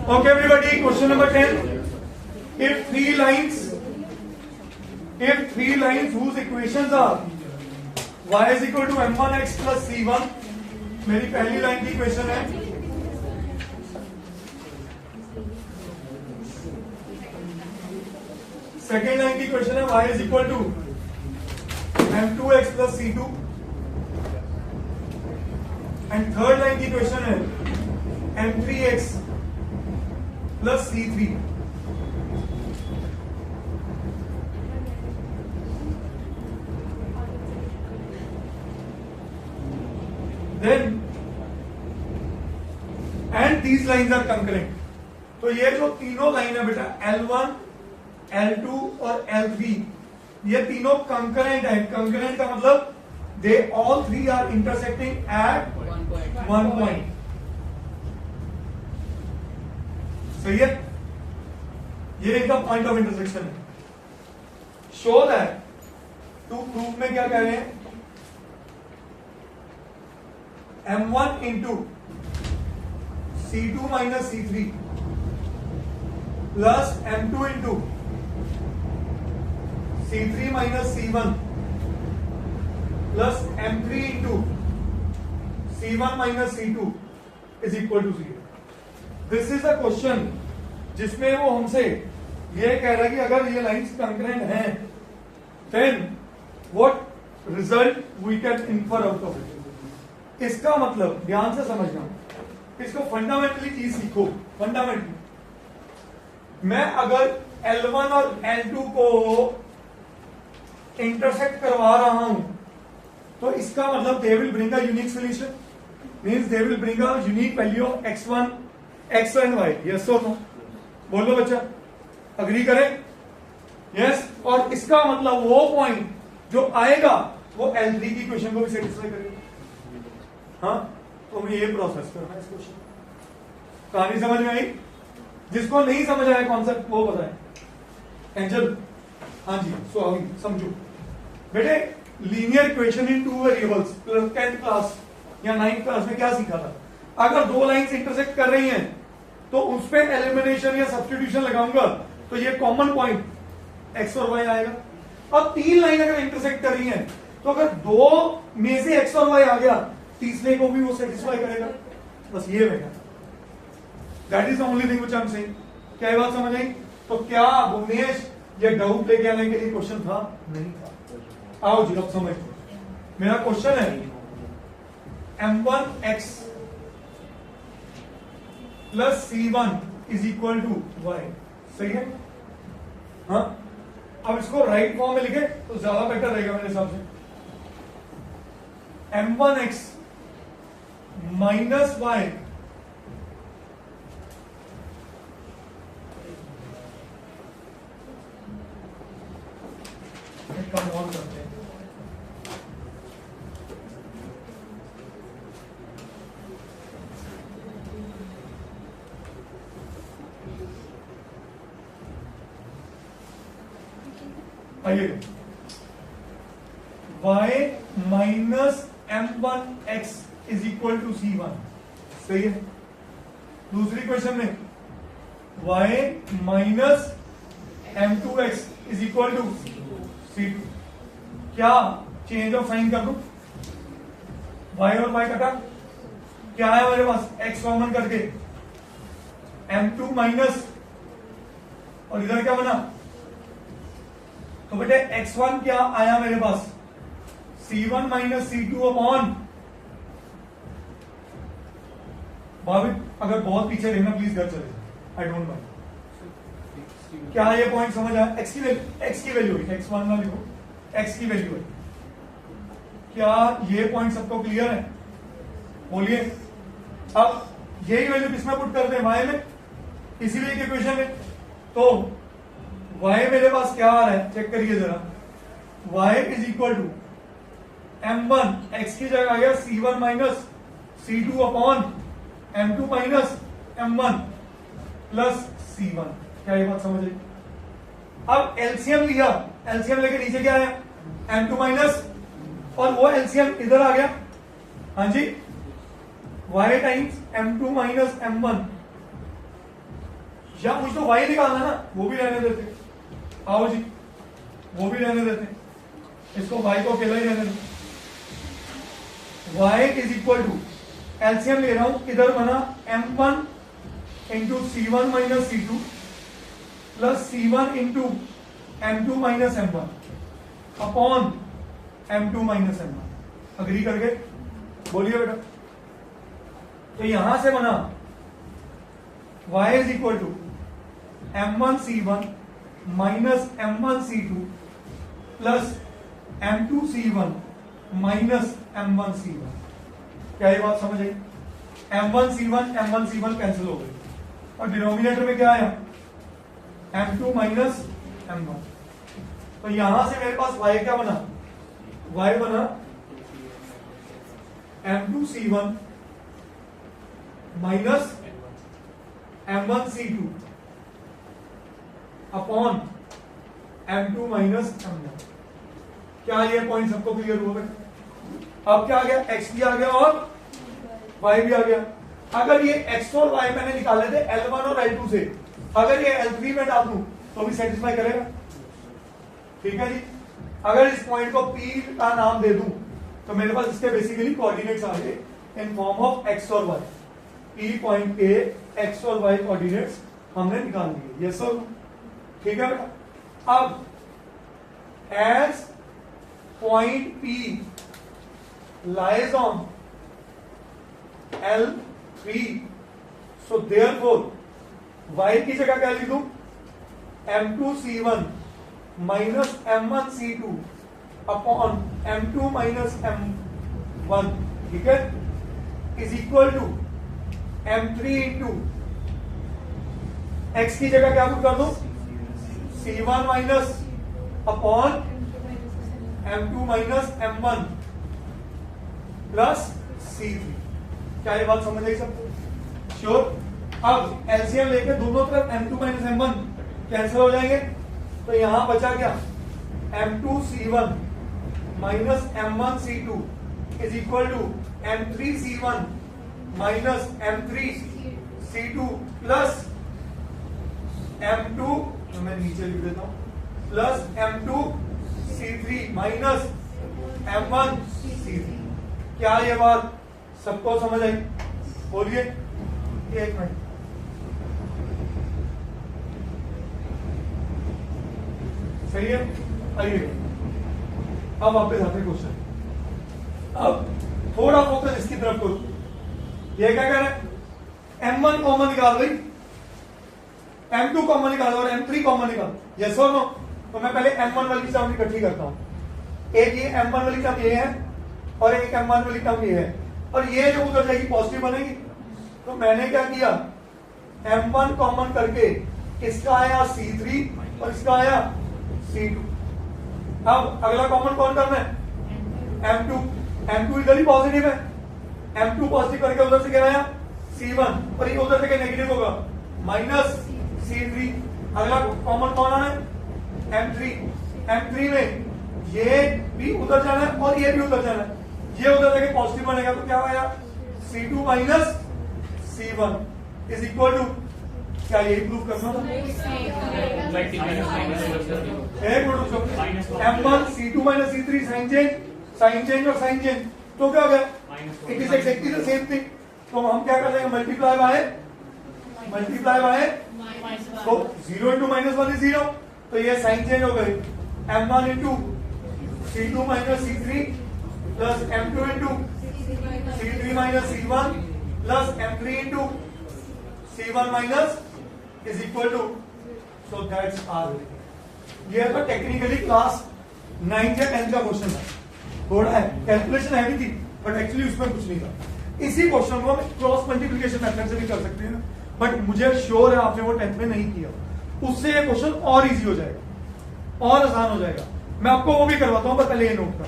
Okay, everybody, question number 10. If three lines whose equations are y is equal to m1x plus c1, मेरी पहली line की equation है, second line की equation है y is equal to m2x plus c2, and third line की equation है m3x plus c3. Then and these lines are concurrent. तो ये जो तीनों लाइन है बेटा L1, L2 और L3, ये तीनों concurrent है. Concurrent का मतलब they all three are intersecting at one point. सही है, ये इनका पॉइंट ऑफ इंटरसेक्शन है. शो दैट, टू प्रूफ में क्या कह रहे हैं, m1 into c2 minus c3 plus m2 into c3 minus c1 plus m3 into c1 minus c2 is equal to 0. This is a question जिसमें वो हमसे ये कह रहा है कि अगर ये लाइंस कंकरेंट हैं, then what result we can infer out of it. इसका मतलब ध्यान से समझना, इसको फंडामेंटली चीज सीखो. फंडामेंटली, मैं अगर L1 और L2 को इंटरसेक्ट करवा रहा हूं, तो इसका मतलब they will bring a unique solution, means they will bring a unique value of x1 x and y. Yes और नो, बोलो बच्चा, अग्री करें? यस. और इसका मतलब वो पॉइंट जो आएगा वो L3 की इक्वेशन को भी सेटिस्फाई करेगा. हाँ, तो हमें ये प्रोसेस करना है इस क्वेश्चन. कहानी समझ में आई? जिसको नहीं समझ आया कॉन्सेप्ट वो बताए. एंजल, हाँ जी, सो अभी समझो बेटे. Linear equation in two variables 10th class या 9th क्लास में क्या सीखा था? अगर दो लाइंस इंटरसेक्ट कर रही हैं तो उस पे एलिमिनेशन या सब्स्टिट्यूशन लगाऊंगा तो ये कॉमन पॉइंट x और y आएगा. अब तीन लाइन अगर इंटरसेक्ट कर रही हैं तो अगर दो में से x और y आ गया, तीसरे को भी वो सेटिस्फाई करेगा. बस ये बेटा, that is the only thing which I am saying. क्या ये बात समझ आई? तो क्या भुवनेश ये डाउट लेके आने के लिए क्वेश्चन था? नहीं था. आओ जी अब समझ. मेरा क्वेश्चन है m1x plus c1 is equal to y. सही है? हाँ, अब इसको राइट फॉर्म में लिखे तो ज्यादा बेटर रहेगा मेरे हिसाब से. m1x minus y come on करते हैं. आइए, y minus m1x is equal to c1. सही है. दूसरी क्वेश्चन में y minus m2x is equal to c2. क्या चेंज ऑफ साइन कर दूं? y और y कटा, क्या है मेरे पास? x कॉमन करके m2 माइनस, और इधर क्या बना? तो बेटे x1 क्या आया मेरे पास? c1 minus c2 upon. भाभी अगर बहुत पीछे रहना प्लीज घर चले, आई डोंट माइंड. क्या ये पॉइंट समझ आया? x की वैल्यू है, x1 ना लिखो, x की वैल्यू है. क्या ये पॉइंट सबको क्लियर है? बोलिए. अब यही वैल्यू किसमें पुट करते हैं? y में, इसीलिए एक इक्वेशन में. तो y मेरे पास क्या आ रहा है? चेक करिए जरा. y is equal to m1 x की जगह आ गया c1 minus c2 upon m2 minus m1 plus c1. क्या ये बात समझ आई? अब एलसीएम लिया, एलसीएम लेके नीचे क्या आया? m2 माइनस, और वो एलसीएम इधर आ गया. हाँ जी, y times m2 minus m1 या मुझे तो y निकालना ना, वो भी रहने देते, आओ जी वो भी रहने देते, इसको y को अकेला ही रहने देते। y is equal to LCM ले रहा हूं, इधर बना m1 into c1 minus c2 plus c1 into m2 minus m1 upon m2 minus m1। Agree करके बोलिए बेटा। तो यहां से बना y is equal to m1 c1 minus m1 c2 plus m2 c1 minus m1 c1। क्या ये बात समझ आई? m1 c1 कैंसिल हो गई और डिनोमिनेटर में क्या आया? m2 minus m1। तो यहां से मेरे पास y क्या बना? y बना m2 c1 minus m1 c2 upon m2 minus m1। क्या ये पॉइंट सबको क्लियर हुआ? अब क्या आ गया? x भी आ गया और y भी आ गया। अगर ये x और y मैंने निकाले थे L1 और L2 से, अगर ये L3 में डाल दूं तो भी सेटिस्फाई करेगा। ठीक है जी। अगर इस पॉइंट को P का नाम दे दूं तो मेरे पास इसके बेसिकली कोऑर्डिनेट्स आ गए इन फॉर्म ऑफ x और y। P पॉइंट के x और y कोऑर्डिनेट्स हमने निकाल दिए। ये सब ठीक है बेटा। अब as point P lies on L3, so therefore y की जगह क्या लिख दूं? m2 c1 minus m1 c2 upon m2 minus m1, ठीक है, is equal to m3 into x की जगह क्या कर दूं? c1 minus upon m2 minus m1 plus c3। क्या ये बात समझ आई सबको? श्योर। अब एलसीएम लेके दोनों तरफ m2 माइनस m1 कैंसिल हो जाएंगे, तो यहां बचा क्या? m2 c1 minus m1 c2 is equal to m3 c1 minus m3 c2 plus m2, मैं नीचे लिख देता हूं, plus m2 c3 minus m1 c3। क्या ये बात सबको समझ आई? बोलिए। एक मिनट, सही है। आइए अब वापस आते क्वेश्चन। अब थोड़ा फोकस इसकी तरफ करो। ये क्या कह रहे हैं? m1 कॉमन निकाल भाई, m2 कॉमन निकालो और m3 कॉमन निकालो। यस और नो? तो मैं पहले m1 वाली टर्म इकट्ठी करता हूं। एक ये m1 वाली टर्म ये है और एक m1 वाली टर्म ये है, और ये जो उधर जाएगी पॉजिटिव बनेगी। तो मैंने क्या किया? m1 कॉमन करके इसका आया c3 और इसका आया c2। अब अगला कॉमन कौन करना है? m2 इधर ही पॉजिटिव है, m2 पॉजिटिव करके उधर से क्या आया? c1, और ये उधर से क्या नेगेटिव होगा? Minus c3। अगला कॉमन कौन आना है? m3 में ये भी उधर जाना है और ये भी उधर जाना है, ये उधर जाके पॉजिटिव बनेगा। तो क्या आया? c2 minus c1 is equal to, क्या यही प्रूव करना था? एक minute, m1 c2 minus c3 sign change और साइन चेंज, तो क्या हो गया? It is exactly the same thing. तो हम क्या कर देंगे? मल्टीप्लाई बाय, तो 0 इंटू माइनस 1 इज 0, तो ये साइन चेंज हो गए। m1 into c2 minus c3 plus m2 into c3 minus c1 plus m3 into c1 minus is equal to, so that's are. ये तो टेक्निकली क्लास 9 या 10 का question था, थोड़ा है कैलकुलेशन हैवी थी, बट एक्चुअली उसमें कुछ नहीं था। इसी क्वेश्चन को हम क्रॉस मल्टीप्लिकेशन मेथड से भी कर सकते हैं, बट मुझे श्योर है आपने वो 10th में नहीं किया, उससे ये क्वेश्चन और इजी हो जाएगा और आसान हो जाएगा। मैं आपको वो भी करवाता हूं, पर पहले ये नोट कर।